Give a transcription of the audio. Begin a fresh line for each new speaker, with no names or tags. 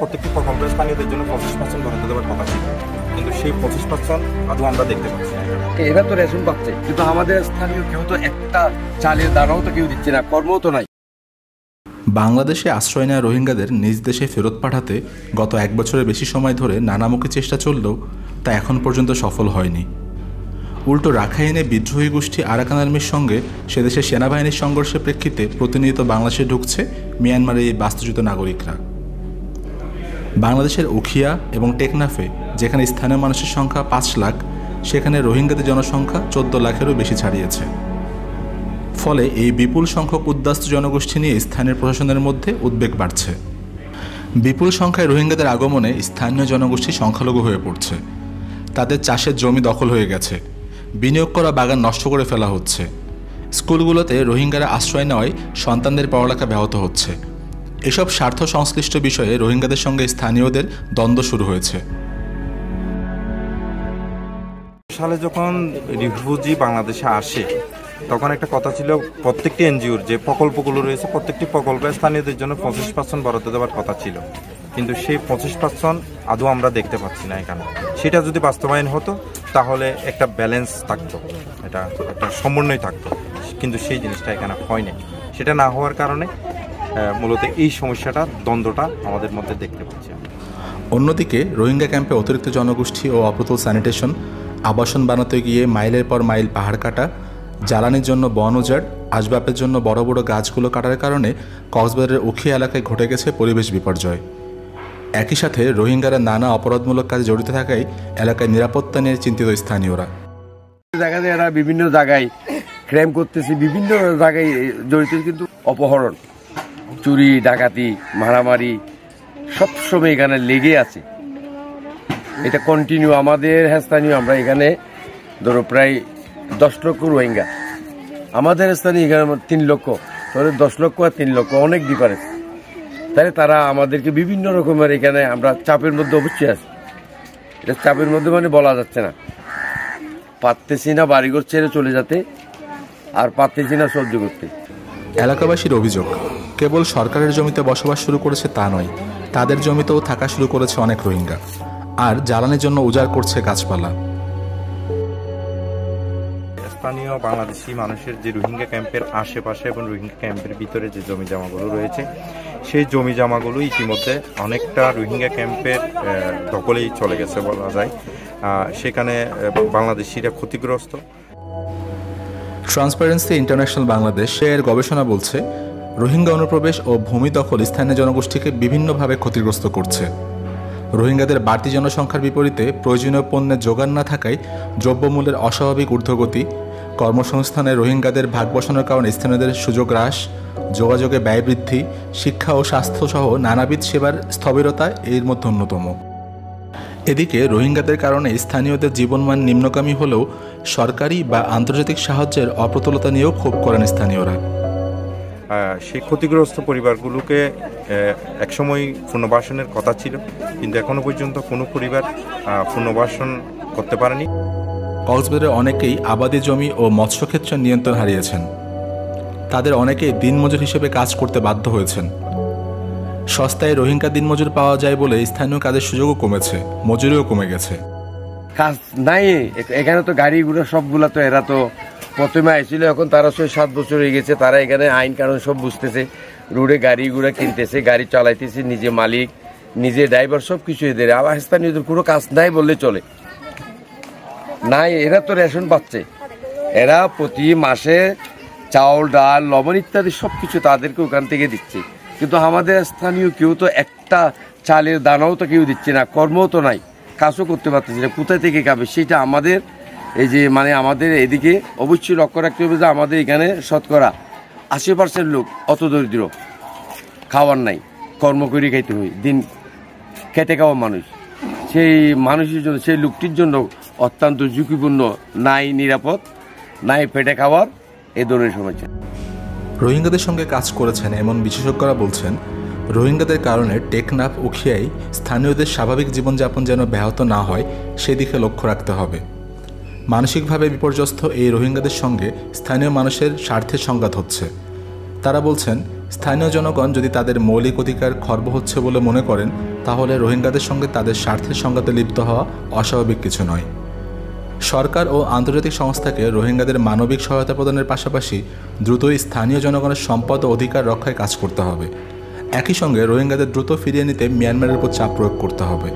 প্রত্যেকটি প্রকল্পের স্থানীয়দের জন্য 25% বরাদ্দ দেওয়ার কথা ছিল, কিন্তু সেই 25% আদৌ আমরা দেখতে পাচ্ছি না।
এরা তো রেশন পাচ্ছে, কিন্তু আমাদের স্থানীয় কেউ তো একটা চালের দানাও তো কেউ দিচ্ছে না, কর্মও তো নাই।
বাংলাদেশে আশ্রয় নেওয়া রোহিঙ্গাদের নিজ দেশে ফেরত পাঠাতে গত 1 বছরের বেশি সময় ধরে নানামুখী চেষ্টা চললেও তা এখন পর্যন্ত সফল হয়নি। উল্টো রাখাইনে বিদ্রোহী গোষ্ঠী আরাকান আর্মির সঙ্গে সেদেশের সেনাবাহিনীর সংঘর্ষের প্রেক্ষিতে প্রতিনিয়ত বাংলাদেশে ঢুকছে মিয়ানমারের এই বাস্তুচ্যুত নাগরিকরা। বাংলাদেশের উখিয়া এবং টেকনাফে যেখানে স্থানীয় মানুষের সংখ্যা 5 লাখ, সেখানে রোহিঙ্গাদের জনসংখ্যা 14 লাখেরও বেশি ছাড়িয়েছে। ফলে এই বিপুল সংখ্যক উদ্বাস্তু জনগোষ্ঠী নিয়ে স্থানীয় প্রশাসনের মধ্যে উদ্বেগ বাড়ছে। বিপুল সংখ্যায় রোহিঙ্গাদের আগমনে স্থানীয় জনগোষ্ঠী সংখ্যালঘু হয়ে পড়ছে। তাদের চাষের জমি দখল হয়ে গেছে, বিনিয়োগ করা বাগান নষ্ট করে ফেলা হচ্ছে। স্কুলগুলোতে রোহিঙ্গারা আশ্রয় নেওয়ায় সন্তানদের পড়ালেখা ব্যাহত হচ্ছে। এসব স্বার্থ সংশ্লিষ্ট বিষয়ে রোহিঙ্গাদের সঙ্গে স্থানীয়দের দ্বন্দ্ব শুরু হয়েছে।
সালে যখন রিফিউজি বাংলাদেশে আসে তখন একটা কথা ছিল, প্রত্যেকটি এনজিওর যে প্রকল্পগুলো রয়েছে প্রত্যেকটি প্রকল্পে স্থানীয়দের জন্য 25% বরাদ্দ দেওয়ার কথা ছিল, কিন্তু সেই 25% আদৌ আমরা দেখতে পাচ্ছি না এখানে। সেটা যদি বাস্তবায়ন হতো তাহলে একটা ব্যালেন্স থাকতো, এটা একটা সমন্বয় থাকতো, কিন্তু সেই জিনিসটা এখানে হয়নি। সেটা না হওয়ার কারণে মূলত এই সমস্যাটা, দ্বন্দ্বটা আমাদের মধ্যে দেখতে পাচ্ছি।
অন্যদিকে রোহিঙ্গা ক্যাম্পে অতিরিক্ত জনগোষ্ঠী ও অপ্রতুল স্যানিটেশন, আবাসন বানাতে গিয়ে মাইলের পর মাইল পাহাড় কাটা, জ্বালানির জন্য বন উজাড়, আসবাবের জন্য বড় বড় গাছগুলো কাটার কারণে কক্সবাজারের উখিয়া এলাকায় ঘটে গেছে পরিবেশ বিপর্যয়। একই সাথে রোহিঙ্গারা নানা অপরাধমূলক কাজে জড়িত থাকায় এলাকায় নিরাপত্তা নিয়ে চিন্তিত স্থানীয়রা।
জায়গাতে এরা বিভিন্ন জায়গায় ক্রাইম করতেছে, বিভিন্ন জায়গায় জড়িত, কিন্তু অপহরণ, চুরি, ডাকাতি, মারামারি সবসময় এখানে লেগে আছে। এটা কন্টিনিউ আমাদের স্থানীয়, আমরা এখানে ধরো প্রায় 10 লক্ষ রোহিঙ্গা, আমাদের স্থানীয় এখানে 3 লক্ষ, তাহলে 10 লক্ষ আর 3 লক্ষ অনেক ডিফারেন্স। তাহলে তারা আমাদেরকে বিভিন্ন রকমের, এখানে আমরা চাপের মধ্যে অবশ্যই আছি। এটা চাপের মধ্যে মানে বলা যাচ্ছে না, পারতেছি না বাড়িঘর ছেড়ে চলে যেতে, আর পারতেছি না সহ্য করতে।
এলাকাবাসীর অভিযোগ, কেবল সরকারের জমিতে বসবাস শুরু করেছে তা নয়, তাদের জমিতেও থাকা শুরু করেছে অনেক রোহিঙ্গা, আর জ্বালানির জন্য উজাড় করছে গাছপালা।
স্থানীয় বাংলাদেশি মানুষের যে রোহিঙ্গা ক্যাম্পের আশেপাশে এবং রোহিঙ্গা ক্যাম্পের ভিতরে যে জমি জমাগুলো রয়েছে, সেই জমি জমাগুলো ইতিমধ্যে অনেকটা রোহিঙ্গা ক্যাম্পের দখলেই চলে গেছে বলা যায়। সেখানে বাংলাদেশিরা ক্ষতিগ্রস্ত।
ট্রান্সপারেন্সি ইন্টারন্যাশনাল বাংলাদেশ এর গবেষণা বলছে, রোহিঙ্গা অনুপ্রবেশ ও ভূমি দখল স্থানীয় জনগোষ্ঠীকে বিভিন্নভাবে ক্ষতিগ্রস্ত করছে। রোহিঙ্গাদের বাড়তি জনসংখ্যার বিপরীতে প্রয়োজনীয় পণ্যের যোগান না থাকায় দ্রব্যমূল্যের অস্বাভাবিক ঊর্ধ্বগতি, কর্মসংস্থানে রোহিঙ্গাদের ভাগ বসানোর কারণে স্থানীয়দের সুযোগ হ্রাস, যোগাযোগে ব্যয় বৃদ্ধি, শিক্ষা ও স্বাস্থ্যসহ নানাবিধ সেবার স্থবিরতা এর মধ্যে অন্যতম। এদিকে রোহিঙ্গাদের কারণে স্থানীয়দের জীবনমান নিম্নগামী হলেও সরকারি বা আন্তর্জাতিক সাহায্যের অপ্রতুলতা নিয়েও ক্ষোভ করেন স্থানীয়রা।
সেই ক্ষতিগ্রস্ত পরিবারগুলোকে একসময় পুনর্বাসনের কথা ছিল, কিন্তু এখনো পর্যন্ত কোনো পরিবার পুনর্বাসন করতে পারেনি।
কক্সবাজারের অনেকেই আবাদি জমি ও মৎস্যক্ষেত্রের নিয়ন্ত্রণ হারিয়েছেন। তাদের অনেকেই দিনমজুর হিসেবে কাজ করতে বাধ্য হয়েছেন। সস্তায় রোহিঙ্গা দিনমজুর পাওয়া যায় বলে স্থানীয় কাজের সুযোগও কমেছে, মজুরিও কমে গেছে।
কাজ নাই এখানে, তো গাড়িগুলো সবগুলা তো এরা তো প্রথমে আইছিল, এখন তারা 6-7 বছর হয়ে গেছে, তারা এখানে আইন কানুন সব বুঝতেছে, রোডে গাড়িগুলো কিনতেছে, গাড়ি চালাইতেছে, নিজে মালিক, নিজে ড্রাইভার, সব কিছু এদের। আবার স্থানীয়দের কোনো কাজ নাই বললে চলে। নাই, এরা তো রেশন পাচ্ছে, এরা প্রতি মাসে চাউল, ডাল, লবণ ইত্যাদি সব কিছু তাদেরকে ওখান থেকে দিচ্ছে, কিন্তু আমাদের স্থানীয় কেউ তো একটা চালের দানাও তো কেউ দিচ্ছে না, কর্মও তো নাই, কাজও করতে পারতেছে না, কোথায় থেকে খাবে সেটা আমাদের এই যে আমাদের এদিকে অবশ্যই লক্ষ্য রাখতে হবে যে আমাদের এখানে শতকরা 80% লোক অত দরিদ্র, খাওয়ার নাই, কর্ম করে খাইতে হয়, দিন খেটে খাওয়া মানুষ। সেই মানুষের জন্য, সেই লোকটির জন্য অত্যন্ত ঝুঁকিপূর্ণ, নাই নিরাপদ, নাই পেটে খাওয়ার, এই ধরনের সমস্যা।
রোহিঙ্গাদের সঙ্গে কাজ করেছেন এমন বিশেষজ্ঞরা বলছেন, রোহিঙ্গাদের কারণে টেকনাফ উখিয়ায় স্থানীয়দের স্বাভাবিক জীবনযাপন যেন ব্যাহত না হয় সেদিকে লক্ষ্য রাখতে হবে। মানসিকভাবে বিপর্যস্ত এই রোহিঙ্গাদের সঙ্গে স্থানীয় মানুষের স্বার্থের সংঘাত হচ্ছে। তারা বলছেন, স্থানীয় জনগণ যদি তাদের মৌলিক অধিকার খর্ব হচ্ছে বলে মনে করেন, তাহলে রোহিঙ্গাদের সঙ্গে তাদের স্বার্থের সংঘাতে লিপ্ত হওয়া অস্বাভাবিক কিছু নয়। সরকার ও আন্তর্জাতিক সংস্থাকে রোহিঙ্গাদের মানবিক সহায়তা প্রদানের পাশাপাশি দ্রুতই স্থানীয় জনগণের সম্পদ ও অধিকার রক্ষায় কাজ করতে হবে। একই সঙ্গে রোহিঙ্গাদের দ্রুত ফিরিয়ে নিতে মিয়ানমারের উপর চাপ প্রয়োগ করতে হবে।